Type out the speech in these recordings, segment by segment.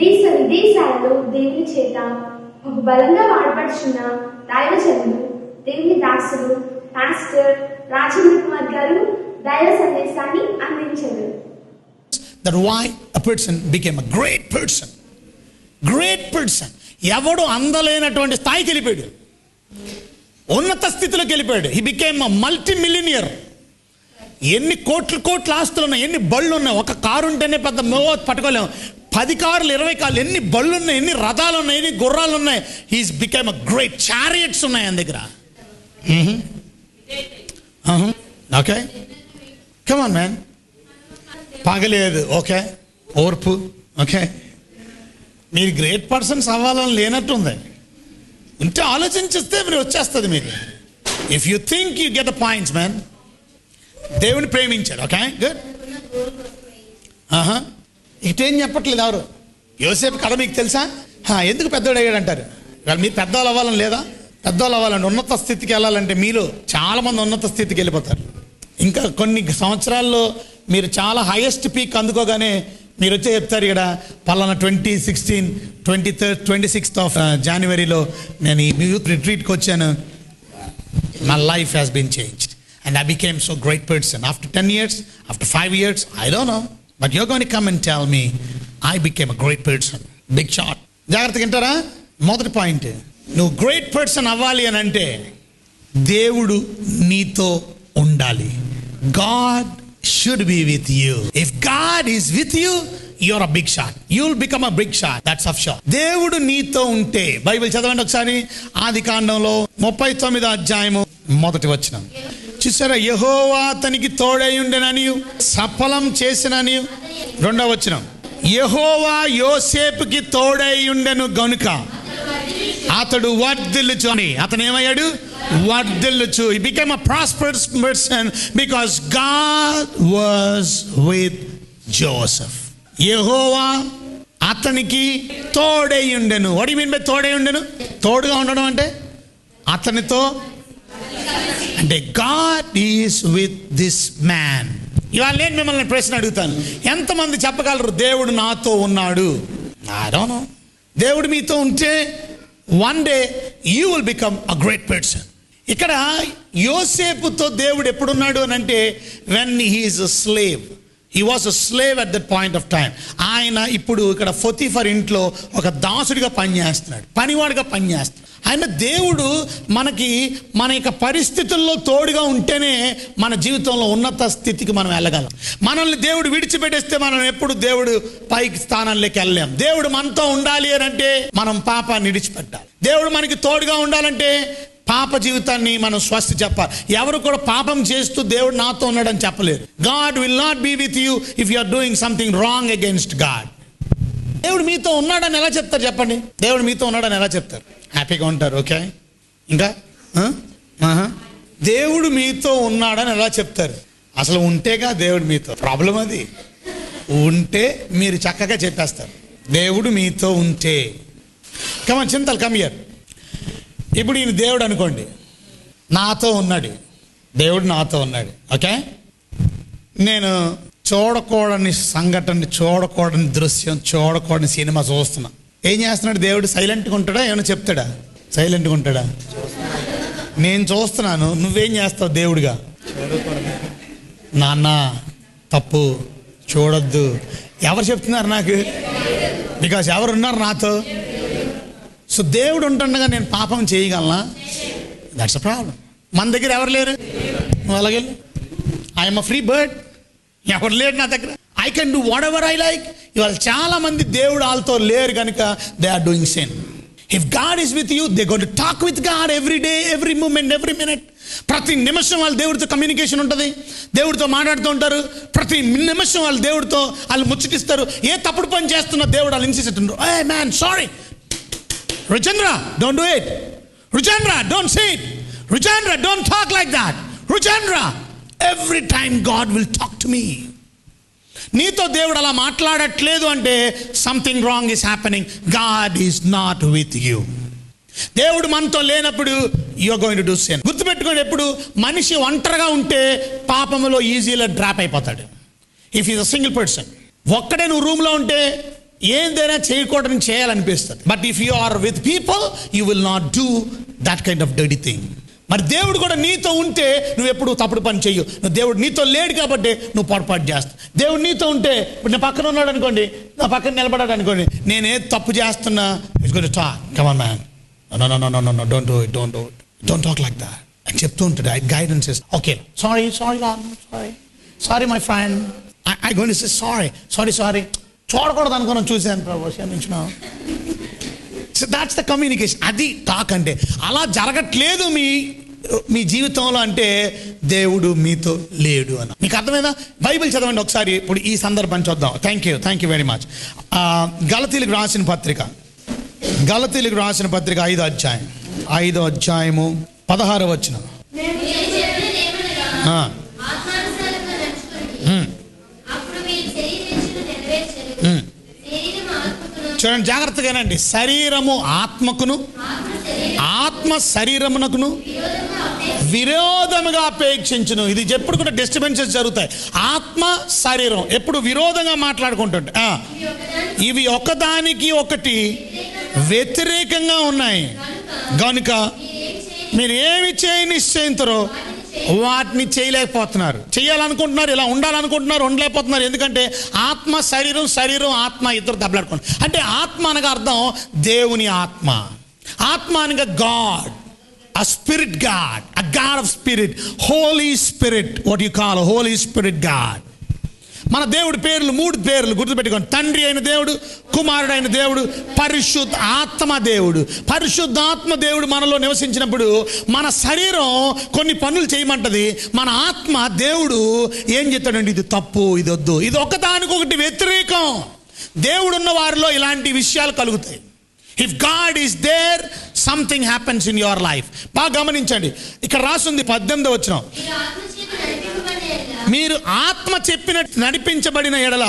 దేశ విదేశాలలో దేవుని చేత ఒక బలంగా వాడబడుచున్న దైవజనులు, దేవుని దాసులు పాస్టర్ రాజేంద్ర కుమార్ గారు దైవ సందేశాన్ని అందించారు. That why a person became a great person. Great person. ఎవడు అందలేనటువంటి స్థాయికి వెళ్ళిపోయాడు, ఉన్నత స్థితిలోకి వెళ్ళిపోయాడు. He became a multi-millionaire. ఎన్ని కోట్ల ఆస్తులు ఉన్నాయి, ఎన్ని బళ్ళు ఉన్నాయి. ఒక కారు ఉంటేనే పెద్ద పట్టుకోలేము. 10 కార్లు 20 కార్లు, ఎన్ని బళ్ళు ఉన్నాయి, ఎన్ని రథాలు ఉన్నాయి, ఎన్ని గుర్రాలు ఉన్నాయి. He's became a great chariots ఉన్నాయి ఆయన దగ్గర. Okay, come on man. పగలేదు, ఓకే, ఓర్పు, ఓకే. మీరు గ్రేట్ పర్సన్స్ అవ్వాలని లేనట్టుంది. ఉంటే ఆలోచించిస్తే మీరు వచ్చేస్తుంది మీకు. If you think you get the points man. దేవుని ప్రేమించారు, ఓకే, గుడ్. ఇటేం చెప్పట్లేదు ఎవరు. యోసేపు కథ మీకు తెలుసా? ఎందుకు పెద్దోడు అయ్యాడు అంటారు. వాళ్ళు మీరు పెద్దవాళ్ళు అవ్వాలని లేదా? పెద్దవాళ్ళు అవ్వాలంటే, ఉన్నత స్థితికి వెళ్ళాలంటే మీలో చాలామంది ఉన్నత స్థితికి వెళ్ళిపోతారు. ఇంకా కొన్ని సంవత్సరాల్లో మీరు చాలా హైయెస్ట్ పీక్ అందుకోగానే మీరు వచ్చే చెప్తారు ఇక్కడ పలానా 2016 26th of January నేను ఈ యూత్ రిట్రీట్కి వచ్చాను. My life has been changed and I became so great person. After 10 years, after 5 years, I don't know. But you're going to come and tell me I became a great person. Big shot. జాగ్రత్తగా వింటారా? మొదటి point, నువ్వు great person అవ్వాలి అని అంటే దేవుడు నీతో ఉండాలి. God should be with you. If God is with you, you're a big shot. You'll become a big shot. That's of sure. దేవుడు నీతో ఉంటే, బైబిల్ చదవండి ఒకసారి. ఆదికాండంలో 39వ అధ్యాయము 1వ వచనం చూసారా? యెహోవా అతనికి తోడై ఉండెననియు సఫలం చేసిననియు. 2వ వచనం, యెహోవా యోసేపుకి తోడై ఉండెను గనుక అతడు వర్ధిల్లుచు అని. అతను ఏమయ్యాడు? వర్ధిల్లుచు. He became a prosperous person because God was with Joseph. యెహోవా అతనికి తోడై ఉండెను. What do you mean by తోడై ఉండెను? తోడుగా ఉండడం అంటే అతనితో అంటే God is with this man. ఇవాళ నేను మిమ్మల్ని ప్రశ్న అడుగుతాను, ఎంతమంది చెప్పగలరు దేవుడు నాతో ఉన్నాడు? I don't know. దేవుడు మీతో ఉంటే one day you will become a great person. ఇక్కడ యోసేపుతో దేవుడు ఎప్పుడున్నాడు అని అంటే when he is a slave. He was a slave at that point of time. ఆయన ఇప్పుడు ఇక్కడ పొతిఫర్ ఇంట్లో ఒక దాసుడిగా పనిచేస్తున్నాడు, పనివాడిగా పనిచేస్తున్నాడు. ఆయన దేవుడు మనకి మన యొక్క పరిస్థితుల్లో తోడుగా ఉంటేనే మన జీవితంలో ఉన్నత స్థితికి మనం వెళ్ళగలం. మనల్ని దేవుడు విడిచిపెట్టేస్తే మనం ఎప్పుడు దేవుడు పైకి స్థానాల్లోకి వెళ్ళలేం. దేవుడు మనతో ఉండాలి అని అంటే మనం పాపాన్ని విడిచిపెట్టాలి. దేవుడు మనకి తోడుగా ఉండాలంటే పాప జీవితాన్ని మనం స్వస్తి చెప్పాలి. ఎవరు కూడా పాపం చేస్తూ దేవుడు నాతో ఉన్నాడని చెప్పలేరు. God will not be with you if you are doing something wrong against God. దేవుడు మీతో ఉన్నాడని ఎలా చెప్తారు చెప్పండి? దేవుడు మీతో ఉన్నాడని ఎలా చెప్తారు? హ్యాపీగా ఉంటారు, ఓకే. ఇంకా దేవుడు మీతో ఉన్నాడని ఎలా చెప్తారు? అసలు ఉంటేగా దేవుడు మీతో. ప్రాబ్లం అది. ఉంటే మీరు చక్కగా చెప్పేస్తారు దేవుడు మీతో ఉంటే. కమన్ చింతలు కమియర్. ఇప్పుడు ఈయన దేవుడు అనుకోండి, నాతో ఉన్నాడు, దేవుడు నాతో ఉన్నాడు, ఓకే. నేను చూడకూడని సంఘటన, చూడకూడని దృశ్యం, చూడకూడని సినిమా చూస్తున్నా. ఏం చేస్తున్నాడు దేవుడు? సైలెంట్గా ఉంటాడా? ఏమైనా చెప్తాడా? సైలెంట్గా ఉంటాడా? నేను చూస్తున్నాను, నువ్వేం చేస్తావు దేవుడిగా? నాన్న తప్పు చూడొద్దు. ఎవరు చెప్తున్నారు నాకు? బికాజ్ ఎవరు ఉన్నారు నాతో. సో దేవుడు ఉంటుండగా నేను పాపం చేయగలనా? That's a problem. మన దగ్గర ఎవరు లేరు, నువ్వు అలాగే. I'm a free bird. ఎవరు లేరు నా దగ్గర. I can do whatever I like. ఇవాళ చాలా మంది దేవుడు వాళ్ళతో లేరు కనుక they are doing sin. If God is with you, they got to talk with God every day, every moment, every minute. ప్రతి నిమిషం వాళ్ళు దేవుడితో కమ్యూనికేషన్ ఉంటుంది, దేవుడితో మాట్లాడుతూ ఉంటారు. ప్రతి నిమిషం వాళ్ళు దేవుడితో వాళ్ళు ముచ్చటిస్తారు. ఏ తప్పుడు పని చేస్తున్నా దేవుడు వాళ్ళు ఇన్సిస్తుంటారు. ఏ man sorry, Rajendra, don't do it. Rajendra, don't say it. Rajendra, don't talk like that. Rajendra, every time God will talk to me. నీతో దేవుడు అలా మాట్లాడట్లేదు అంటే something wrong is happening. God is not with you. దేవుడు మనతో లేనప్పుడు you are going to do sin. గుర్తుపెట్టుకోండి, ఎప్పుడు మనిషి ఒంటరిగా ఉంటే పాపములో ఈజీగా డ్రాప్ అయిపోతాడు. If is a single person, ఒక్కడే నువ్వు రూమ్లో ఉంటే ఏదైనా చేయకూడదని చేయాలనిపిస్తుంది. But if you are with people you will not do that kind of dirty thing. మరి దేవుడు కూడా నీతో ఉంటే నువ్వు ఎప్పుడు తప్పుడు పని చెయ్యు. నువ్వు దేవుడు నీతో లేడు కాబట్టి నువ్వు పొరపాటు చేస్తావు. దేవుడు నీతో ఉంటే ఇప్పుడు నా పక్కన ఉన్నాడు అనుకోండి, నా పక్కన నిలబడాడు అనుకోండి, నేనే తప్పు చేస్తున్నా, it's going to talk, come on man, no don't do it, don't talk like that అని చెప్తూ ఉంటాడు. Guidance is okay, sorry my friend, I going to say sorry చూడకూడదు అనుకున్నాను, చూశాను ప్రభు, క్షమించిన. So that's the communication. అది టాక్ అంటే. అలా జరగట్లేదు మీ జీవితంలో అంటే దేవుడు మీతో లేడు అని మీకు అర్థమైందా? బైబిల్ చదవండి ఒకసారి. ఇప్పుడు ఈ సందర్భాన్ని చూద్దాం. Thank you very much. గలతీలకు రాసిన పత్రిక 5వ అధ్యాయము 16వ వచనం. చూడండి జాగ్రత్తగానండి. శరీరము ఆత్మకును, ఆత్మ శరీరమునకును విరోధముగా అపేక్షించును. ఇది ఎప్పుడు కూడా డిస్టర్బెన్సెస్ జరుగుతాయి. ఆత్మ శరీరం ఎప్పుడు విరోధంగా మాట్లాడుకుంటుంటే ఇవి ఒకదానికి ఒకటి వ్యతిరేకంగా ఉన్నాయి. కనుక మీరు ఏమి చేయ నిశ్చయించరో వాటిని చేయలేకపోతున్నారు. చేయాలనుకుంటున్నారు, ఇలా ఉండాలనుకుంటున్నారు, ఉండలేకపోతున్నారు. ఎందుకంటే ఆత్మ శరీరం ఆత్మ ఇద్దరు దెబ్బలాడుకుంటారు. అంటే ఆత్మ అనగా అర్థం దేవుని ఆత్మ. ఆత్మ అనగా God, a spirit God, a God of spirit, Holy Spirit, what you call a Holy Spirit God. మన దేవుడి పేర్లు 3 పేర్లు గుర్తుపెట్టుకోండి. తండ్రి అయిన దేవుడు, కుమారుడు అయిన దేవుడు, పరిశుద్ధ ఆత్మ దేవుడు. పరిశుద్ధాత్మ దేవుడు మనలో నివసించినప్పుడు మన శరీరం కొన్ని పనులు చేయమంటది. మన ఆత్మ దేవుడు ఏం చెప్తాడండి, ఇది తప్పు, ఇది వద్దు, ఇది ఒకదానికొకటి వ్యతిరేకం. దేవుడున్న వారిలో ఇలాంటి విషయాలు కలుగుతాయి. If God is there, something happens in your life. బాగా గమనించండి, ఇక్కడ రాసింది 18వ వచనం. మీరు ఆత్మ చెప్పినట్టు నడిపించబడిన ఎడల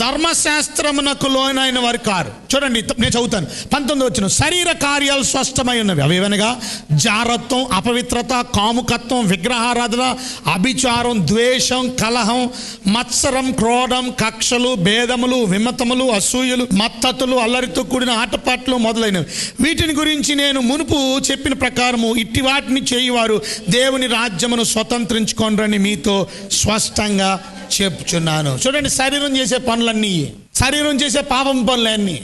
ధర్మశాస్త్రమునకు లోనైన వారు కారు. చూడండి నేను చదువుతాను. 19వ వచనం. శరీర కార్యాలు స్పష్టమై ఉన్నవి. అవేవనగా జారత్వం, అపవిత్రత, కాముకత్వం, విగ్రహారాధన, అభిచారం, ద్వేషం, కలహం, మత్సరం, క్రోధం, కక్షలు, భేదములు, విమతములు, అసూయలు, మత్తతులు, అల్లరితో కూడిన ఆటపాట్లు మొదలైనవి. వీటిని గురించి నేను మునుపు చెప్పిన ప్రకారము ఇట్టి వాటిని చేయువారు దేవుని రాజ్యమును స్వతంత్రించుకోనరని మీతో స్పష్టంగా చెప్తున్నాను. చూడండి, శరీరం చేసే పనులన్నీ, శరీరం చేసే పాపం పనులన్నీ.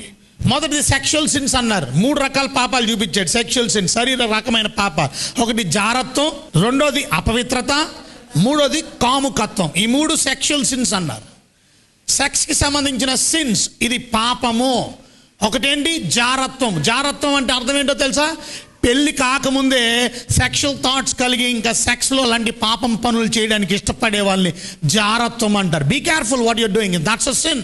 మొదటిది సెక్షువల్ సిన్స్ అన్నారు. 3 రకాల పాపాలు చూపించాడు. సెక్షువల్ సిన్స్ శరీర రకమైన పాప. ఒకటి జారత్వం, రెండోది అపవిత్రత, మూడోది కాముకత్వం. ఈ 3 సెక్షువల్ సిన్స్ అన్నారు. సెక్స్కి సంబంధించిన సిన్స్, ఇది పాపము. ఒకటేంటి, జారత్వం. జారత్వం అంటే అర్థం ఏంటో తెలుసా? పెళ్లి కాకముందే సెక్షువల్ థాట్స్ కలిగి ఇంకా సెక్స్లో లాంటి పాపం పనులు చేయడానికి ఇష్టపడే వాళ్ళని జారత్వం అంటారు. Be careful what you're doing, that's a sin.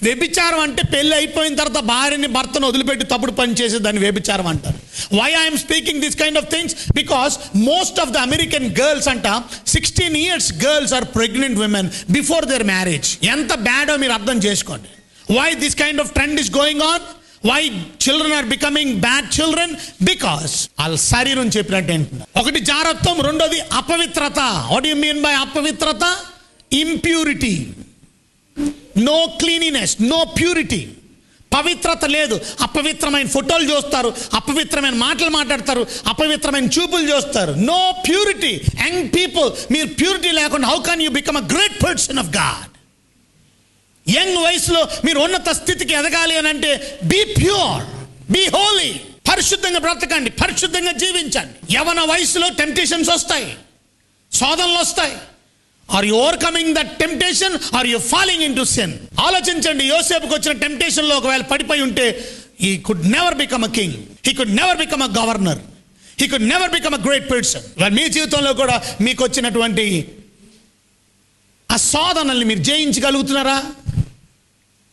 వ్యభిచారం అంటే పెళ్లి అయిపోయిన తర్వాత భార్యని భర్తను వదిలిపెట్టి తప్పుడు పని చేసే దాన్ని వ్యభిచారం అంటారు. Why I'm speaking this kind of things? Because most of the American girls అంట 16 years girls are pregnant women before their marriage. ఎంత బ్యాడో మీరు అర్థం చేసుకోండి. Why this kind of trend is going on? Why children are becoming bad children? Because వాళ్ళ శరీరం చెప్పినట్టు ఏంటంటే, ఒకటి జారత్వం, రెండోది అపవిత్రత. వాట్ యు మీన్ బై అపవిత్రత? Impurity, no cleanliness, no purity. పవిత్రత లేదు. అపవిత్రమైన ఫోటోలు చూస్తారు, అపవిత్రమైన మాటలు మాట్లాడతారు, అపవిత్రమైన చూపులు చూస్తారు. No purity. యంగ్ పీపుల్, మీరు ప్యూరిటీ లేకుండా how can you become a great person of God? Young వయసులో మీరు ఉన్నత స్థితికి ఎదగాలి అని అంటే బీ ప్యూర్, బీ హోలీ. పరిశుద్ధంగా బ్రతకండి, పరిశుద్ధంగా జీవించండి. యవన వయసులో టెంప్టేషన్స్ వస్తాయి, శోధనలు వస్తాయి. Are you overcoming that temptation, are you falling into sin? ఆలోచించండి. యోసేపుకి వచ్చిన టెంప్టేషన్లో ఒకవేళ పడిపోయి ఉంటే he could never become a king, he could never become a governor, he could never become a great person. మీ జీవితంలో కూడా మీకు వచ్చినటువంటి ఆ శోధనల్ని మీరు జయించగలుగుతున్నారా?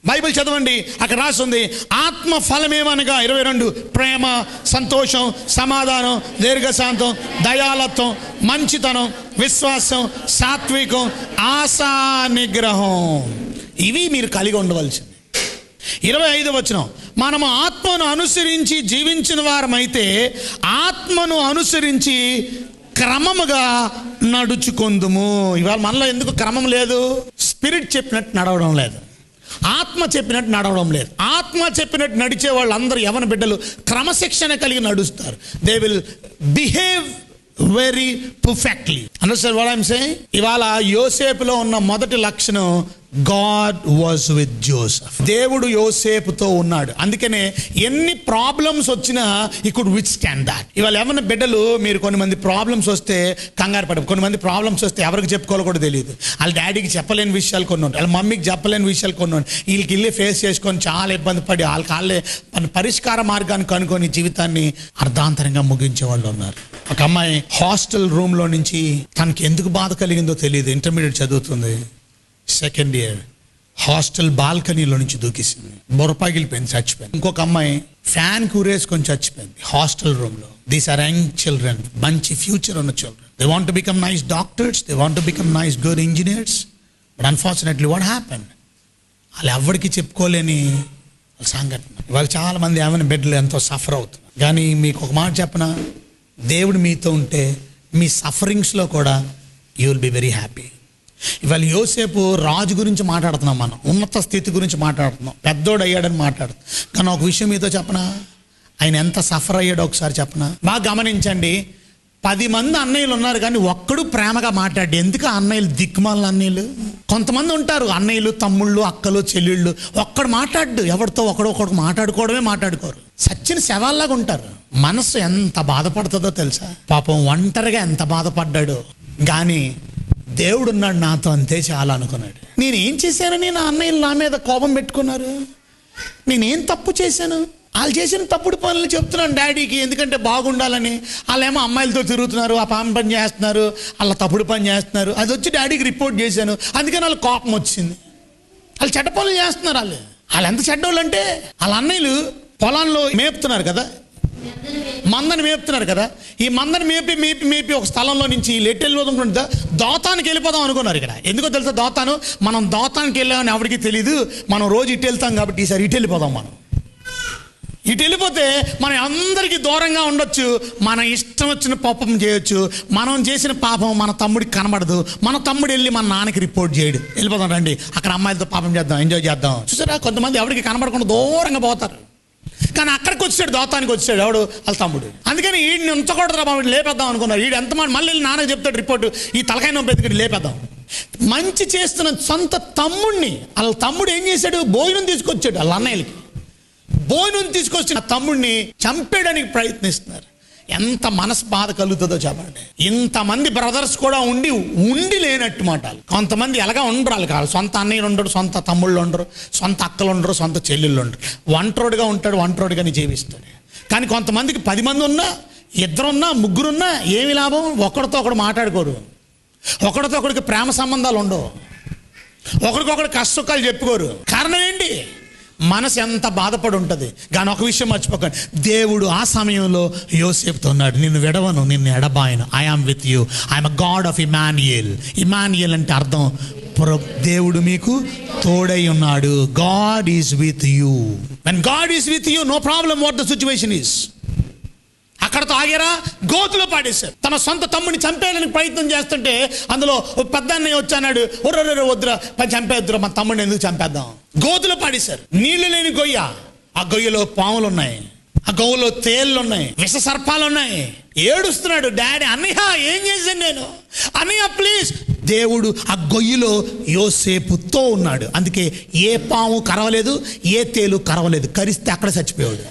బైబిల్ చదవండి, అక్కడ రాస్తుంది ఆత్మ ఫలమేమనగా 22 ప్రేమ, సంతోషం, సమాధానం, దీర్ఘశాంతం, దయాలత్వం, మంచితనం, విశ్వాసం, సాత్వికం, ఆశా నిగ్రహం. ఇవి మీరు కలిగి ఉండవలసింది. 25వ వచనం. మనము ఆత్మను అనుసరించి జీవించిన వారమైతే ఆత్మను అనుసరించి క్రమముగా నడుచుకొందుము. ఇవాళ మనలో ఎందుకు క్రమం లేదు? స్పిరిట్ చెప్పినట్టు నడవడం లేదు. ఆత్మ చెప్పినట్టు నడవడం లేదు. ఆత్మ చెప్పినట్టు నడిచే వాళ్ళందరూ యవన బిడ్డలు క్రమశిక్షణ కలిగి నడుస్తారు. They will behave very perfectly. Understand what I'm saying? ఇవాళ యోసేపులో ఉన్న మొదటి లక్షణం, గాడ్ వాజ్ విత్ జోసెఫ్. దేవుడు యోసేపుతో ఉన్నాడు. అందుకనే ఎన్ని ప్రాబ్లమ్స్ వచ్చినా హి కుడ్ విత్ స్టాండ్ దాట్. ఇవాళ ఏమన్నా బిడ్డలు, మీరు కొన్ని మంది ప్రాబ్లమ్స్ వస్తే కంగారు పడవు. కొన్ని మంది ప్రాబ్లమ్స్ వస్తే ఎవరికి చెప్పుకోవాలో కూడా తెలియదు. వాళ్ళ డాడీకి చెప్పలేని విషయాలు కొన్ని ఉంటాయి, వాళ్ళ మమ్మీకి చెప్పలేని విషయాలు కొన్ని ఉంటాయి. వీళ్ళకి ఇల్లే ఫేస్ చేసుకొని చాలా ఇబ్బంది పడి వాళ్ళే పరిష్కార మార్గాన్ని కనుక్కొని జీవితాన్ని అర్ధాంతరంగా ముగించే వాళ్ళు ఉన్నారు. ఒక అమ్మాయి హాస్టల్ రూమ్లో నుంచి తనకి ఎందుకు బాధ కలిగిందో తెలియదు, ఇంటర్మీడియట్ చదువుతుంది, సెకండ్ ఇయర్, హాస్టల్ బాల్కనీలో నుంచి దూకేసింది, బొరపాగిలిపోయింది, చచ్చిపోయింది. ఇంకొక అమ్మాయి ఫ్యాన్ కూరేసుకొని చచ్చిపోయింది హాస్టల్ రూమ్లో. దీస్ ఆర్ యంగ్ చిల్డ్రన్, మంచి ఫ్యూచర్ ఉన్న children. They want to become nice doctors, they want to become nice good engineers. But unfortunately what happened, వాళ్ళు ఎవరికి చెప్పుకోలేని సంఘటన. ఇవాళ చాలా మంది ఏమైనా బిడ్డలు ఎంతో సఫర్ అవుతున్నారు. కానీ మీకు ఒక మాట చెప్పనా, దేవుడు మీతో ఉంటే మీ సఫరింగ్స్లో కూడా you will be very happy. ఇవాళ యోసేపు రాజు గురించి మాట్లాడుతున్నాం, మనం ఉన్నత స్థితి గురించి మాట్లాడుతున్నాం, పెద్దోడు అయ్యాడని మాట్లాడుతున్నాం. కానీ ఒక విషయం మీతో చెప్పనా, ఆయన ఎంత సఫర్ అయ్యాడో ఒకసారి చెప్పనా. బాగా గమనించండి, 10 మంది అన్నయ్యలు ఉన్నారు కానీ ఒక్కడు ప్రేమగా మాట్లాడు. ఎందుకు అన్నయ్యలు దిక్కుమాలిన అన్నయ్యలు? కొంతమంది ఉంటారు అన్నయ్యలు, తమ్ముళ్ళు, అక్కలు, చెల్లెళ్ళు, ఒక్కడు మాట్లాడు, ఎవరితో ఒకడు మాట్లాడుకోవడమే మాట్లాడుకోరు, సచ్చిన శవాల్లాగా ఉంటారు. మనసు ఎంత బాధపడుతుందో తెలుసా? పాపం ఒంటరిగా ఎంత బాధపడ్డాడు. కానీ దేవుడున్నాడు నాతో, అంతే చాలా అనుకున్నాడు. నేనేం చేశానని నా అన్నయ్యలు నా మీద కోపం పెట్టుకున్నారు? నేనేం తప్పు చేశాను? వాళ్ళు చేసిన తప్పుడు పనులు చెప్తున్నాను డాడీకి, ఎందుకంటే బాగుండాలని. వాళ్ళేమో అమ్మాయిలతో తిరుగుతున్నారు, ఆ పని చేస్తున్నారు, వాళ్ళ తప్పుడు పని చేస్తున్నారు. అది వచ్చి డాడీకి రిపోర్ట్ చేశాను, అందుకని వాళ్ళ కోపం వచ్చింది. వాళ్ళు చెడ్డ పనులు చేస్తున్నారు. వాళ్ళు ఎంత చెడ్డోళ్ళు అంటే, వాళ్ళ అన్నయ్యలు పొలాల్లో మేపుతున్నారు కదా, మందని మేపుతున్నారు కదా. ఈ మందని మేపి ఒక స్థలంలో నుంచి ఎటు వెళ్ళిపోతుంటే దోతానికి వెళ్ళిపోదాం అనుకున్నారు. ఇక్కడ ఎందుకో తెలుసా, మనం దోతానికి వెళ్ళామని ఎవరికి తెలియదు. మనం రోజు ఇటు వెళ్తాం కాబట్టి ఈసారి ఇటు వెళ్ళిపోదాం. మనం ఇటు వెళ్ళిపోతే మనం అందరికీ దూరంగా ఉండొచ్చు, మన ఇష్టం వచ్చిన పాపం చేయొచ్చు. మనం చేసిన పాపం మన తమ్ముడికి కనబడదు. మన తమ్ముడు వెళ్ళి మన నాన్నకి రిపోర్ట్ చేయడు. వెళ్ళిపోదాం రండి, అక్కడ అమ్మాయిలతో పాపం చేద్దాం, ఎంజాయ్ చేద్దాం. చూసారా, కొంతమంది ఎవరికి కనబడకుండా దూరంగా పోతారు. కానీ అక్కడికి వచ్చాడు, దోతానికి వచ్చాడు ఎవడు? వాళ్ళ తమ్ముడు. అందుకని వీడిని ఉంచకూడదు, వీడిని లేపేద్దాం అనుకున్నారు. వీడు ఎంత మళ్ళీ నాన్నకి చెప్తాడు రిపోర్టు, ఈ తలకాయ నొప్పి ఎత్తుకుని లేపేద్దాం. మంచి చేస్తున్న సొంత తమ్ముడిని వాళ్ళ తమ్ముడు ఏం చేశాడు? భోజనం తీసుకొచ్చాడు. వాళ్ళ అన్నయ్యలకి భోజనం తీసుకొచ్చిన తమ్ముడిని చంపేయడానికి ప్రయత్నిస్తున్నారు. ఎంత మనసు బాధ కలుగుతుందో చెప్పండి. ఇంతమంది బ్రదర్స్ కూడా ఉండి లేనట్టు మాట. కొంతమంది ఎలాగా ఉండరు, వాళ్ళు కాదు. సొంత అన్నయ్యలు ఉండరు, సొంత తమ్ముళ్ళు ఉండరు, సొంత అక్కలు ఉండరు, సొంత చెల్లెళ్ళు ఉండరు. ఒంటరోడుగా ఉంటాడు, ఒంటరోడుగానే జీవిస్తాడు. కానీ కొంతమందికి 10 మంది ఉన్నా, 2 ఉన్నా, 3 ఉన్నా ఏమి లాభం? ఒకరితో ఒకడు మాట్లాడుకోరు, ఒకరితో ఒకడికి ప్రేమ సంబంధాలు ఉండవు, ఒకరికొకరు కష్టసుఖాలు చెప్పుకోరు. కారణం ఏంటి? మనసు ఎంత బాధపడి ఉంటుంది. కానీ ఒక విషయం మర్చిపోకండి, దేవుడు ఆ సమయంలో యోసేపుతో ఉన్నాడు. నిన్ను విడవను, నిన్ను ఎడబాయను. I am with you, I'm a God of Emmanuel. Emmanuel అంటే అర్థం దేవుడు మీకు తోడై ఉన్నాడు. God is with you. When God is with you, no problem what the situation is. అక్కడతో ఆగారా? గోతులో పాడేశారు. తన సొంత తమ్ముడిని చంపేయడానికి ప్రయత్నం చేస్తుంటే అందులో పెద్ద అన్నయ్య వచ్చి అన్నాడు, ఒర్ర వద్దురా, చంపేద్దురా, మా తమ్ముడిని ఎందుకు చంపేద్దాం. గోతులో పాడేశారు. నీళ్లు లేని గొయ్య, ఆ గొయ్యలో పాములు ఉన్నాయి, ఆ గొయ్యలో తేళ్ళు ఉన్నాయి, విష సర్పాలు ఉన్నాయి. ఏడుస్తున్నాడు డాడీ, అన్నయ్య ఏం చేశాను నేను, అన్నయ్య ప్లీజ్. దేవుడు ఆ గొయ్యిలో యోసేపుతో ఉన్నాడు. అందుకే ఏ పాము కరవలేదు, ఏ తేలు కరవలేదు. కరిస్తే అక్కడ చచ్చిపోయాడు.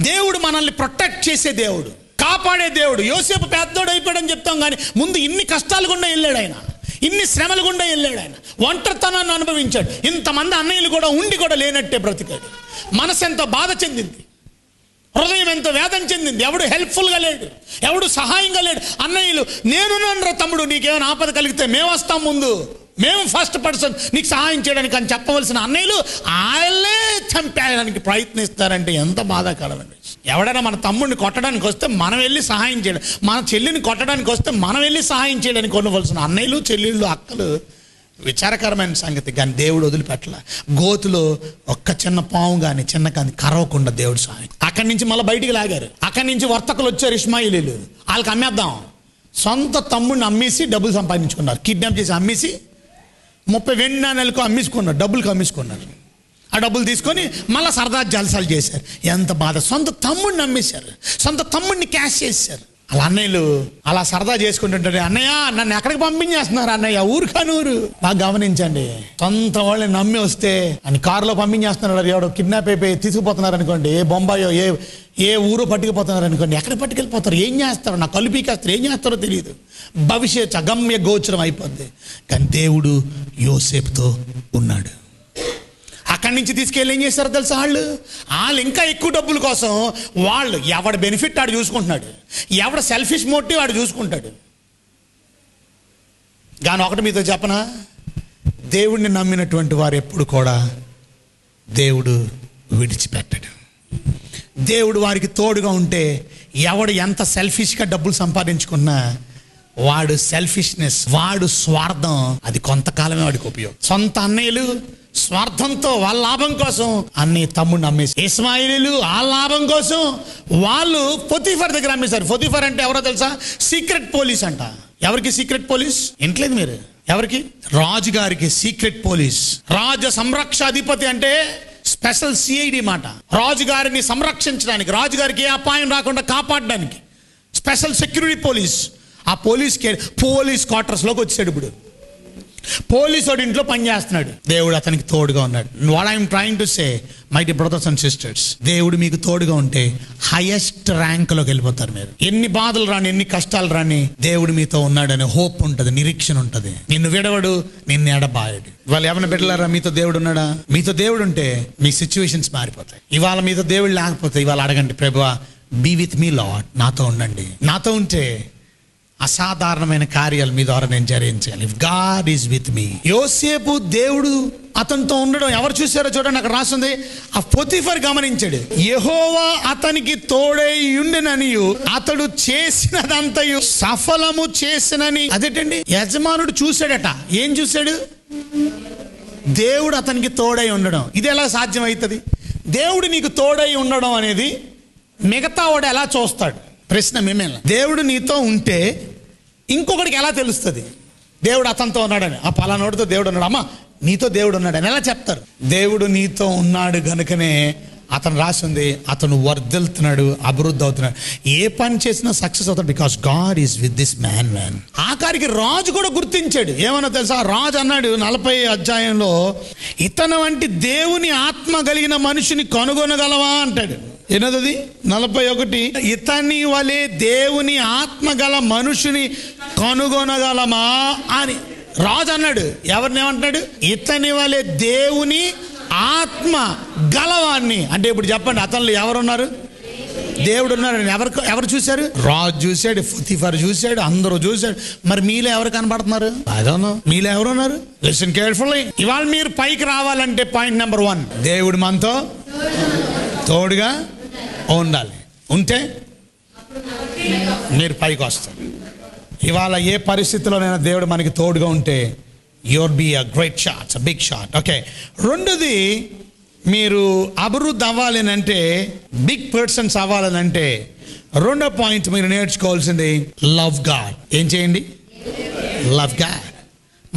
దేవుడు మనల్ని ప్రొటెక్ట్ చేసే దేవుడు, కాపాడే దేవుడు. యోసేపు పెద్దోడు అయిపోయాడని చెప్తాం, కానీ ముందు ఇన్ని కష్టాలు గుండా వెళ్ళాడు ఆయన, ఇన్ని శ్రమలు గుండా వెళ్ళాడు ఆయన, ఒంటరితనాన్ని అనుభవించాడు. ఇంతమంది అన్నయ్యలు కూడా ఉండి కూడా లేనట్టే బ్రతికాడు. మనసు ఎంతో బాధ చెందింది, హృదయం ఎంతో వేదన చెందింది. ఎవడు హెల్ప్ఫుల్గా లేడు, ఎవడు సహాయంగా లేడు. అన్నయ్యలు, నేనున్నాను రా తమ్ముడు, నీకేమైనా ఆపద కలిగితే మేము వస్తాం ముందు, మేము ఫస్ట్ పర్సన్ నీకు సహాయం చేయడానికి అని చెప్పవలసిన అన్నయ్యలు ఆయనే చంపేయడానికి ప్రయత్నిస్తారంటే ఎంత బాధాకరమండి. ఎవడైనా మన తమ్ముడిని కొట్టడానికి వస్తే మనం వెళ్ళి సహాయం చేయడం, మన చెల్లిని కొట్టడానికి వస్తే మనం వెళ్ళి సహాయం చేయడానికి కొనవలసిన అన్నయ్యలు, చెల్లెళ్ళు, అక్కలు విచారకరమైన సంగతి. కానీ దేవుడు వదిలిపెట్టల. గోతులో ఒక్క చిన్న పాము కానీ చిన్న కానీ కరవకుండా దేవుడు సహాయం. అక్కడి నుంచి మళ్ళీ బయటికి లాగారు. అక్కడి నుంచి వర్తకులు వచ్చారు, ఇష్మాయిలీలు. వాళ్ళకి అమ్మేద్దాం. సొంత తమ్ముడిని అమ్మేసి డబ్బులు సంపాదించుకున్నారు. కిడ్నాప్ చేసి అమ్మేసి 30 వెండి నాణేలకు అమ్మేసుకున్నారు, డబ్బులకు అమ్మేసుకున్నారు. ఆ డబ్బులు తీసుకొని మళ్ళీ సరదా జలసాలు చేశారు. ఎంత బాధ! సొంత తమ్ముడిని అమ్మేశారు, సొంత తమ్ముడిని క్యాష్ చేశారు. అలా అన్నయ్యలు అలా సరదా చేసుకుంటుంటారు. అన్నయ్య నన్ను ఎక్కడికి పంపించేస్తున్నారు అన్నయ్య, ఊరు. బాగా గమనించండి, సొంత వాళ్ళని నమ్మి వస్తే అని కారులో పంపించేస్తున్నారు. ఎవడో కిడ్నాప్ అయిపోయి తీసుకుపోతున్నారు అనుకోండి, ఏ బొంబాయో ఏ ఊరు పట్టుకుపోతున్నారు అనుకోండి, ఎక్కడ పట్టుకెళ్ళిపోతారు, ఏం చేస్తారు, నా కళ్ళు పీకేస్తారు, ఏం చేస్తారో తెలియదు. భవిష్యత్ అగమ్య గోచరం అయిపోద్ది. కానీ దేవుడు యోసేపుతో ఉన్నాడు. అక్కడి నుంచి తీసుకెళ్ళి ఏం చేస్తారో తెలుసా, వాళ్ళు ఇంకా ఎక్కువ డబ్బుల కోసం వాళ్ళు ఎవడ బెనిఫిట్ ఆడు చూసుకుంటున్నాడు, ఎవడ సెల్ఫిష్ మోటివ్ ఆడు చూసుకుంటాడు. కానీ ఒకటి మీతో చెప్పనా, దేవుడిని నమ్మినటువంటి వారు ఎప్పుడు కూడా దేవుడు విడిచిపెట్టడు. దేవుడు వారికి తోడుగా ఉంటే ఎవడు ఎంత సెల్ఫిష్గా డబ్బులు సంపాదించుకున్నా వాడు సెల్ఫిష్నెస్, వాడు స్వార్థం, అది కొంతకాలమే వాడికి ఉపయోగం. సొంత అన్నయ్యలు స్వార్థంతో వాళ్ళ లాభం కోసం అన్నయ్య తమ్ముడిని అమ్మేసి, ఇస్మాయిలీలు ఆ లాభం కోసం వాళ్ళు పొతిఫర్ దగ్గర అమ్మేశారు. పొతిఫర్ అంటే ఎవరో తెలుసా? సీక్రెట్ పోలీస్ అంట. ఎవరికి సీక్రెట్ పోలీస్? ఇంట్లేదు మీరు, ఎవరికి? రాజుగారికి సీక్రెట్ పోలీస్. రాజ సంరక్షాధిపతి అంటే స్పెషల్ సిఐడి మాట. రాజుగారిని సంరక్షించడానికి, రాజుగారికి ఏ అపాయం రాకుండా కాపాడడానికి స్పెషల్ సెక్యూరిటీ పోలీస్. ఆ పోలీస్ క్వార్టర్స్లోకి వచ్చాడు. ఇప్పుడు పోలీసు వాడి ఇంట్లో పనిచేస్తున్నాడు. దేవుడు అతనికి తోడుగా ఉన్నాడు. What I'm trying to say, my D brothers and sisters, దేవుడు మీకు తోడుగా ఉంటే హైయెస్ట్ ర్యాంక్లోకి వెళ్ళిపోతారు మీరు. ఎన్ని బాధలు రాని, ఎన్ని కష్టాలు రాని, దేవుడు మీతో ఉన్నాడనే హోప్ ఉంటుంది, నిరీక్షణ ఉంటుంది. నిన్ను విడవడు, నిన్ను ఎడబాయడు. వాళ్ళు ఏమైనా బిడ్డలారా, మీతో దేవుడు ఉన్నాడా? మీతో దేవుడు ఉంటే మీ సిచ్యువేషన్స్ మారిపోతాయి. ఇవాళ మీతో దేవుడు లేకపోతే ఇవాళ అడగండి, ప్రభువా బీ విత్ మీ లార్డ్, నాతో ఉండండి. నాతో ఉంటే అసాధారణమైన కార్యాలు మీ ద్వారా నేను జరిగించాలి. If God is with me. యోసేపు దేవుడు అతనితో ఉండడం ఎవరు చూశారో చూడండి, అక్కడ రాస్తుంది. ఆ పొతిఫర్ గమనించాడు, యెహోవా అతనికి తోడై ఉండెననియు అతడు చేసినదంతయు సఫలము చేసినని. అదేంటండి, యజమానుడు చూశాడట. ఏం చూశాడు? దేవుడు అతనికి తోడై ఉండడం. ఇది ఎలా సాధ్యం అవుతుంది? దేవుడు నీకు తోడై ఉండడం అనేది మిగతా వాడు ఎలా చూస్తాడు? ప్రశ్న మిమ్మల్ని. దేవుడు నీతో ఉంటే ఇంకొకటికి ఎలా తెలుస్తుంది దేవుడు అతనితో ఉన్నాడని? ఆ పలానోడితో దేవుడు ఉన్నాడు, అమ్మా నీతో దేవుడు ఉన్నాడని ఎలా చెప్తారు? దేవుడు నీతో ఉన్నాడు గనుకనే అతను రాసింది, అతను వర్ధిల్తున్నాడు, అభివృద్ధి అవుతున్నాడు, ఏ పని చేసినా సక్సెస్ అవుతాడు. Because God is with this man. ఆఖరికి రాజు కూడా గుర్తించాడు. ఏమన్నా తెలుసా? రాజు అన్నాడు 40 అధ్యాయంలో, ఇతను వంటి దేవుని ఆత్మ కలిగిన మనిషిని కనుగొనగలవా అంటాడు. ఏనది 41, ఇతని వలె దేవుని ఆత్మ గల మనుషుని కనుగొనగలమా అని రాజు అన్నాడు. ఎవరిని ఏమంటున్నాడు? ఇతని వలె దేవుని ఆత్మ గలవాన్ని. అంటే ఇప్పుడు చెప్పండి, అతనిలో ఎవరున్నారు? దేవుడు ఉన్నాడు. ఎవరు చూశారు? రాజు చూశాడు, పొతిఫర్ చూశాడు, అందరూ చూశాడు. మరి మీలో ఎవరు కనబడుతున్నారు? మీలో ఎవరున్నారు? Listen carefully. ఇవాళ మీరు పైకి రావాలంటే పాయింట్ నెంబర్ 1, దేవుడు మనతో తోడుగా ఉండాలి. ఉంటే మీరు పైకి వస్తారు. ఇవాళ ఏ పరిస్థితిలోనైనా దేవుడు మనకి తోడుగా ఉంటే you're be a great shot, a big shot. Okay, రెండోది, మీరు అభివృద్ధి అవ్వాలనంటే, బిగ్ పర్సన్స్ అవ్వాలనంటే రెండో పాయింట్ మీరు నేర్చుకోవాల్సింది లవ్ గాడ్. ఏం చేయండి? Love God.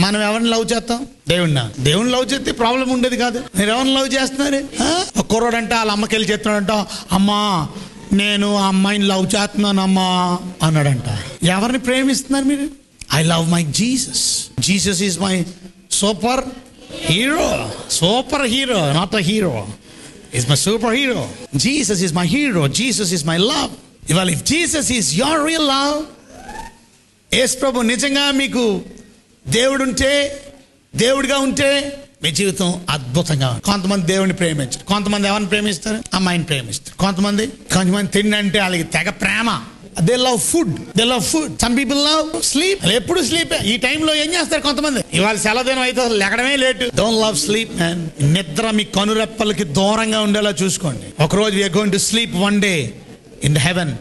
మనం ఎవరిని లవ్ చేస్తాం? దేవుని లవ్ చేస్తే ప్రాబ్లం ఉండేది కాదు. మీరు ఎవరిని లవ్ చేస్తున్నారు? ఒక కుర్రోడంట వాళ్ళ అమ్మకి వెళ్ళి చెప్తున్నాడంట, అమ్మా నేను ఆ అమ్మాయిని లవ్ చేస్తున్నానమ్మా అన్నాడంట. ఎవరిని ప్రేమిస్తున్నారు మీరు? I love my Jesus. Jesus is my superhero. Superhero, not a hero. Is my superhero. Jesus is my hero. Jesus is my love. ఇవాళ if Jesus is your real love, యేసు ప్రభు నిజంగా మీకు దేవుడుంటే, దేవుడిగా ఉంటే మీ జీవితం అద్భుతంగా. కొంతమంది దేవుడిని ప్రేమించారు, కొంతమంది ఎవరిని ప్రేమిస్తారు? అమ్మాయిని ప్రేమిస్తారు. కొంతమంది తిండి అంటే వాళ్ళకి తెగ ప్రేమ. They love food. Some people love sleep. ఎప్పుడు స్లీప్. ఈ టైంలో ఏం చేస్తారు కొంతమంది? ఇవాళ సెలవు దినం అయితే లెగడమే late. Don't love sleep man. నిద్ర మీ కనురెప్పలకి దూరంగా ఉండేలా చూసుకోండి. ఒకరోజు we're going to sleep one day in heaven.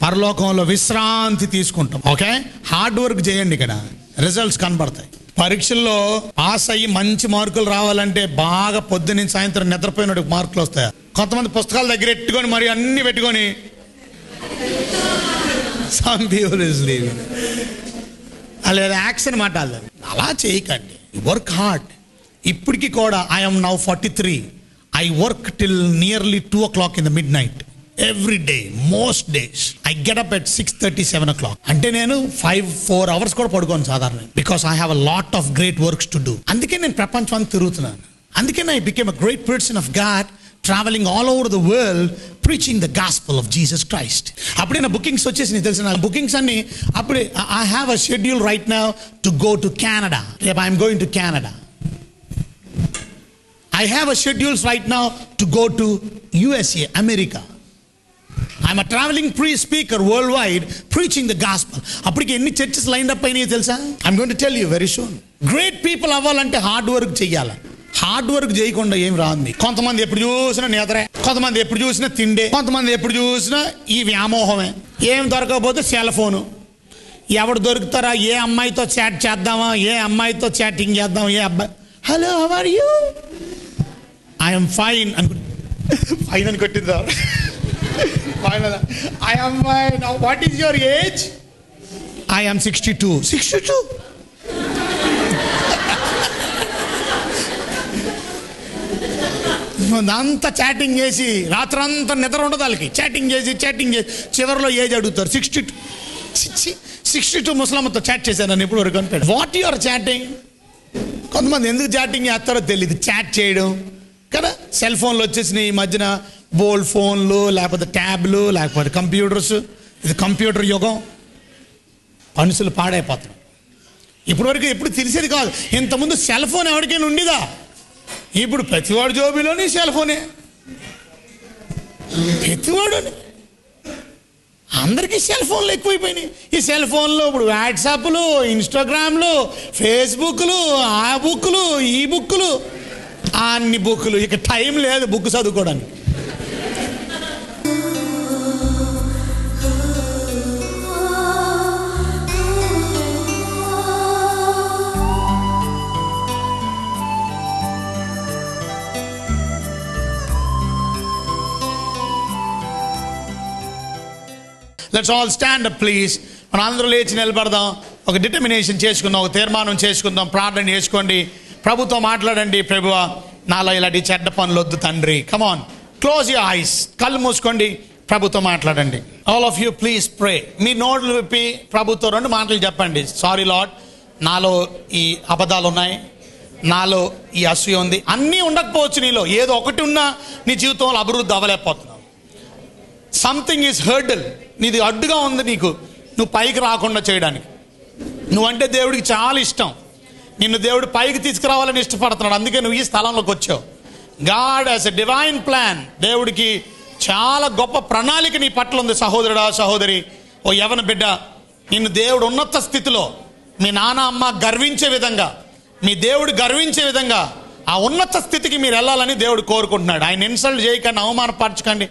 పరలోకంలో విశ్రాంతి తీసుకుంటాం. ఓకే, హార్డ్ వర్క్ చేయండి, ఇక్కడ రిజల్ట్స్ కనబడతాయి. పరీక్షల్లో పాస్ అయ్యి మంచి మార్కులు రావాలంటే బాగా పొద్దున్న సాయంత్రం నిద్రపోయినట్టు మార్కులు వస్తాయి. కొంతమంది పుస్తకాల దగ్గర ఎట్టుకొని మరి అన్ని పెట్టుకొని సమ్ పీపుల్ ఇస్ లీవింగ్. లేదా యాక్షన్ మాట అలా చేయకండి. Work hard. ఇప్పటికీ కూడా I'm now 43. I work till nearly 2 o'clock in the midnight. Every day, most days. I get up at 6:30, 7 o'clock. అంటే నేను 4 hours కూడా పడుకోను సాధారణ. Because I have a lot of great works to do. అందుకే నేను ప్రపంచం అంతా తిరుగుతున్నాను. అందుకే I became a great person of God, traveling all over the world, preaching the gospel of Jesus Christ. అప్పుడే నా బుకింగ్స్ వచ్చేసి తెలుసు. నా బుకింగ్స్ అన్ని అప్పుడే I have a schedule right now to go to Canada. రేపు I'm going to Canada. I have a schedules right now to go to USA, America. I'm a traveling speaker worldwide preaching the gospel. అప్పటికి ఎన్ని churches line up అయినాయో తెలుసా? I'm going to tell you very soon. Great people అవ్వాలంటే hard work చేయాలి. Hard work చేయకుండా ఏం రాదు. కొంతమంది ఎప్పుడు చూసినా నిద్రే, కొంతమంది ఎప్పుడు చూసినా తిండే, కొంతమంది ఎప్పుడు చూసినా ఈ వ్యామోహమే. ఏం దొరకకపోతే సెల్ ఫోను. ఎవడు దొరుకుతారా? ఏ అమ్మాయితో చాట్ చేద్దామా, ఏ అమ్మాయితో చాటింగ్ చేద్దాం, ఏ అబ్బాయి hello how are you, I'm fine fine అని కొట్టిందా? I am fine. What is your age? I am 62. 62? అంతా చాటింగ్ చేసి రాత్రంతా నిద్ర ఉండదు వాళ్ళకి. చాటింగ్ చేసి చివరిలో ఏజ్ అడుగుతారు. 62 ముసలమ్మతో చాట్ చేశాను నన్ను ఇప్పుడు వరకు అంటాడు. What you are chatting? కొంతమంది ఎందుకు చాటింగ్ చేస్తారో తెలియదు. చాట్ చేయడం కదా. సెల్ ఫోన్లు వచ్చేసినాయి ఈ మధ్యన. బోల్డ్ ఫోన్లు, లేకపోతే ట్యాబ్లు, లేకపోతే కంప్యూటర్స్. ఇది కంప్యూటర్ యుగం. మనుషులు పాడైపోతారు. ఇప్పటివరకు ఎప్పుడు తెలిసేది కాదు. ఇంతకుముందు సెల్ ఫోన్ ఎవరికైనా ఉండేదా? ఇప్పుడు ప్రతివాడు జోబీలోని సెల్ ఫోనే. ప్రతివాడు అందరికీ సెల్ ఫోన్లు ఎక్కువైపోయినాయి. ఈ సెల్ ఫోన్లో ఇప్పుడు వాట్సాప్లు, ఇన్స్టాగ్రామ్లు, ఫేస్బుక్లు, ఆ బుక్లు, ఈ బుక్లు, అన్ని బుక్లు. ఇక టైం లేదు బుక్ చదువుకోవడానికి. Let's all stand up please. మనం అందరూ లేచి నిలబడదాం. ఒక డిటర్మినేషన్ చేసుకుందాం, ఒక తీర్మానం చేసుకుందాం. ప్రార్థన చేసుకోండి. ప్రభుతో మాట్లాడండి. ప్రభువా, నాలో ఇలాంటి చెడ్డ పనులు వద్దు తండ్రి. Come on, close your eyes. కళ్ళు మూసుకోండి. ప్రభుతో మాట్లాడండి. All of you please pray. మీ నోట్లు విప్పి ప్రభుతో 2 మాటలు చెప్పండి. సారీ లార్డ్, నాలో ఈ అబద్ధాలు ఉన్నాయి, నాలో ఈ అసూయ ఉంది. అన్నీ ఉండకపోవచ్చు నీలో. ఏదో ఒకటి ఉన్నా నీ జీవితంలో అభివృద్ధి అవ్వలేకపోతున్నావు. Something is hurdle. నీది అడ్డుగా ఉంది నీకు, నువ్వు పైకి రాకుండా చేయడానికి. నువ్వంటే దేవుడికి చాలా ఇష్టం. నిన్ను దేవుడు పైకి తీసుకురావాలని ఇష్టపడుతున్నాడు. అందుకే నువ్వు ఈ స్థలంలోకి వచ్చావు. God has a divine plan. దేవుడికి చాలా గొప్ప ప్రణాళిక నీ పట్ల ఉంది. సహోదరుడా, సహోదరి, ఓ యవన బిడ్డ, నిన్ను దేవుడు ఉన్నత స్థితిలో, మీ నాన్న అమ్మ గర్వించే విధంగా, మీ దేవుడు గర్వించే విధంగా ఆ ఉన్నత స్థితికి మీరు వెళ్ళాలని దేవుడు కోరుకుంటున్నాడు. ఆయన ఇన్సల్ట్ చేయకండి, అవమానపరచకండి.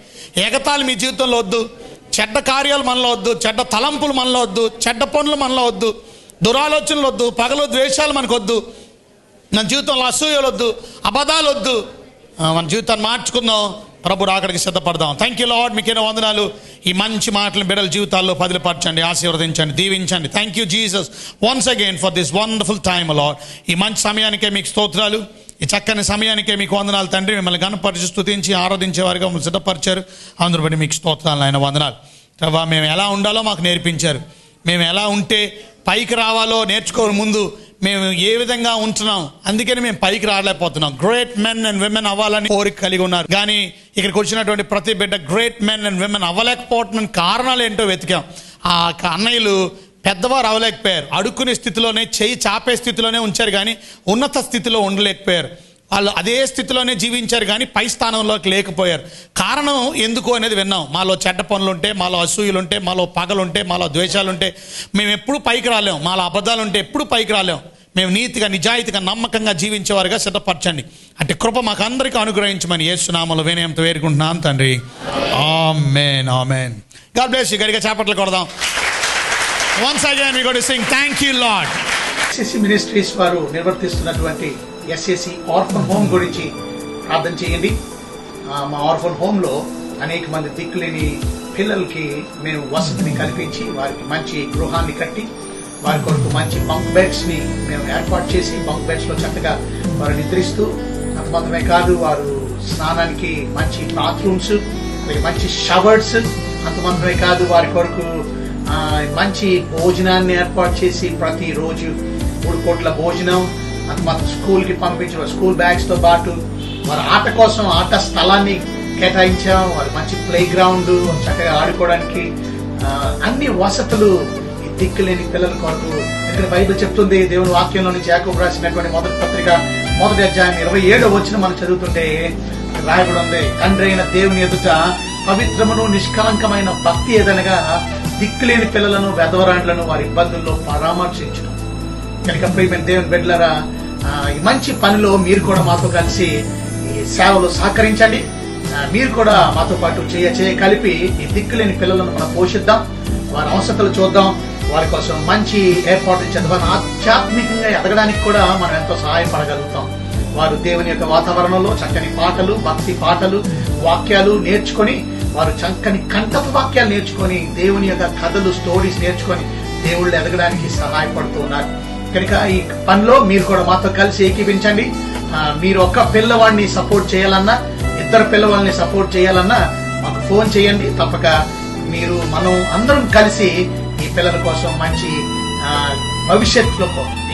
ఎగతాళి మీ జీవితంలో వద్దు. చెడ్డ కార్యాలు మనలో వద్దు. చెడ్డ తలంపులు మనలో వద్దు. చెడ్డ పనులు మనలో వద్దు. దురాలోచనలు వద్దు. పగలు ద్వేషాలు మనకు వద్దు. మన జీవితంలో అసూయలు వద్దు. అబద్ధాలు వద్దు. మన జీవితాన్ని మార్చుకుందాం. ప్రభు రాకడికి సిద్ధపడదాం. థ్యాంక్ యూ లార్డ్, మీకేనో వందనాలు. ఈ మంచి మాటలు బిడ్డల జీవితాల్లో పదిలపరచండి, ఆశీర్వదించండి, దీవించండి. Thank you Jesus once again for this wonderful time lord. ఈ మంచి సమయానికే మీకు స్తోత్రాలు. ఈ చక్కని సమయానికే మీకు వందనాలు తండ్రి. మిమ్మల్ని గణపరిచి స్తుతించి ఆరాధించేవారుగా మమ్మల్ని సిద్ధపరిచారు. అందరూ బట్టి మీకు స్తోత్రాలు ఆయన వందనాలు. ప్రభా, మేము ఎలా ఉండాలో మాకు నేర్పించారు. మేము ఎలా ఉంటే పైకి రావాలో నేర్చుకోవడం ముందు మేము ఏ విధంగా ఉంటున్నాం. అందుకని మేము పైకి రాలేకపోతున్నాం. గ్రేట్ మెన్ అండ్ విమెన్ అవ్వాలని కోరిక కలిగి ఉన్నారు. కానీ ఇక్కడికి వచ్చినటువంటి ప్రతి బిడ్డ గ్రేట్ మెన్ అండ్ విమెన్ అవ్వలేకపోవడం కారణాలు ఏంటో వెతికాం. ఆ అన్నయ్యలు పెద్దవారు అవ్వలేకపోయారు. అడుక్కునే స్థితిలోనే, చేయి చాపే స్థితిలోనే ఉంచారు, కానీ ఉన్నత స్థితిలో ఉండలేకపోయారు. వాళ్ళు అదే స్థితిలోనే జీవించారు, కానీ పై స్థానంలోకి లేకపోయారు. కారణం ఎందుకు అనేది విన్నాం. మాలో చెడ్డ పనులుంటే, మాలో అసూయలుంటే, మాలో పగలుంటే, మాలో ద్వేషాలుంటే మేము ఎప్పుడు పైకి రాలేం. మాలో అబద్ధాలు ఉంటే ఎప్పుడు పైకి రాలేం. మేము నీతిగా, నిజాయితీగా, నమ్మకంగా జీవించేవారుగా సిద్ధపరచండి. అంటే కృప మాకు అందరికీ అనుగ్రహించమని యేసు నామములో వినయంతో వేడుకుంటున్నాం తండ్రి. Amen, amen. God bless you. గట్టిగా చప్పట్లు కొడదాం. Once again we got to sing thank you Lord. SSC Ministries వారు నిర్వర్తిస్తున్నటువంటి SSC ఆర్ఫన్ హోమ్ గురించి ప్రార్థన చేయండి. మా ఆర్ఫన్ హోమ్లో అనేక మంది దిక్కులేని పిల్లలకి మేము వసతిని కల్పించి వారికి మంచి గృహాన్ని కట్టి వారి కొరకు మంచి బంక్ బెడ్స్ ని మేము ఏర్పాటు చేసి బంక్ బెడ్స్ లో చక్కగా వారు నిద్రిస్తూ అంత మాత్రమే కాదు, వారు స్నానానికి మంచి బాత్రూమ్స్, మంచి షవర్స్, అంత మాత్రమే కాదు వారి కొరకు మంచి భోజనాన్ని ఏర్పాటు చేసి ప్రతిరోజు 3 పూట్ల భోజనం, అంత మాత్రం స్కూల్ కి పంపించడం, స్కూల్ బ్యాగ్స్ తో పాటు వారి ఆట కోసం ఆట స్థలాన్ని కేటాయించాం. వారి మంచి ప్లే గ్రౌండ్, చక్కగా ఆడుకోవడానికి అన్ని వసతులు ఈ దిక్కులేని పిల్లల కొరకు. ఇక్కడ బైబిల్ చెప్తుంది, దేవుని వాక్యంలో నుంచి యాకోబు రాసినటువంటి మొదటి పత్రిక 1వ అధ్యాయం 27వ వచనం మనం చదువుతుంటే రాయబడి ఉంది, తండ్రి అయిన దేవుని ఎదుట పవిత్రమును నిష్కలంకమైన భక్తి ఏదనగా దిక్కులేని పిల్లలను వెధవరాండ్లను వారి ఇబ్బందుల్లో పరామర్శించడం. కనుక ప్రియమైన దేవుని బిడ్డలారా, ఈ మంచి పనిలో మీరు కూడా మాతో కలిసి ఈ సేవలో సహకరించండి. మీరు కూడా మాతో పాటు చేయ కలిపి ఈ దిక్కులేని పిల్లలను మనం పోషిద్దాం, వారి అవసరాలు చూద్దాం, వారి కోసం మంచి ఏర్పాట్లు చేద్దాం. ఆధ్యాత్మికంగా ఎదగడానికి కూడా మనం ఎంతో సహాయపడగలుగుతాం. వారు దేవుని యొక్క వాతావరణంలో చక్కని పాటలు, భక్తి పాటలు, వాక్యాలు నేర్చుకొని, వారు చక్కని కంఠపు వాక్యాలు నేర్చుకొని, దేవుని యొక్క కథలు, స్టోరీస్ నేర్చుకొని దేవుళ్ళు ఎదగడానికి సహాయపడుతూ ఉన్నారు. కనుక ఈ పనిలో మీరు కూడా మాతో కలిసి ఏకీపించండి. మీరు ఒక్క పిల్లవాడిని సపోర్ట్ చేయాలన్నా, 2 పిల్లవాళ్ళని సపోర్ట్ చేయాలన్నా మాకు ఫోన్ చేయండి. తప్పక మనం అందరం కలిసి ఈ పిల్లల కోసం మంచి భవిష్యత్తులో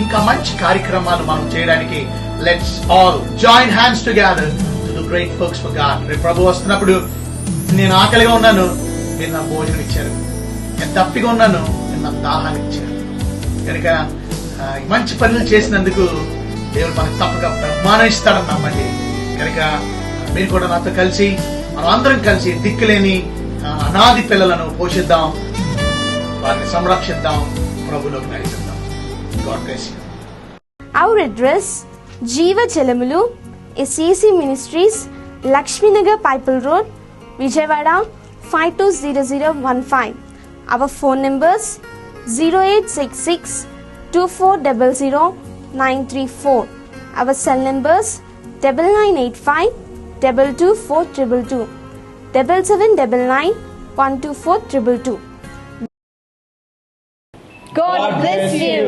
ఇంకా మంచి కార్యక్రమాలు మనం చేయడానికి let's all join hands together to do great works for God. రేపు ప్రభు వస్తున్నప్పుడు నేను ఆకలిగా ఉన్నాను, మీరు నాకు భోజనం ఇచ్చారు. నేను తప్పిగా ఉన్నాను, మీరు నాకు దాహాన్ని ఇచ్చారు. కనుక మంచి పనులు చేసినందుకు దేవుడు మనకు తప్పక బహుమానం ఇస్తాడని నమ్మండి. కనుక మీరు కూడా నాతో కలిసి మనం అందరం కలిసి దిక్కులేని అనాది పిల్లలను పోషిద్దాం, వారిని సంరక్షిద్దాం, ప్రభులోకి నడిపిద్దాం. God bless you. Our address, Jeeva Jalamulu, SCC Ministries, Lakshminagar Pipal Road, Vijayawada 520015. Our phone numbers 0866 2400 Our cell numbers 9985 22422 7799 12422. God bless you.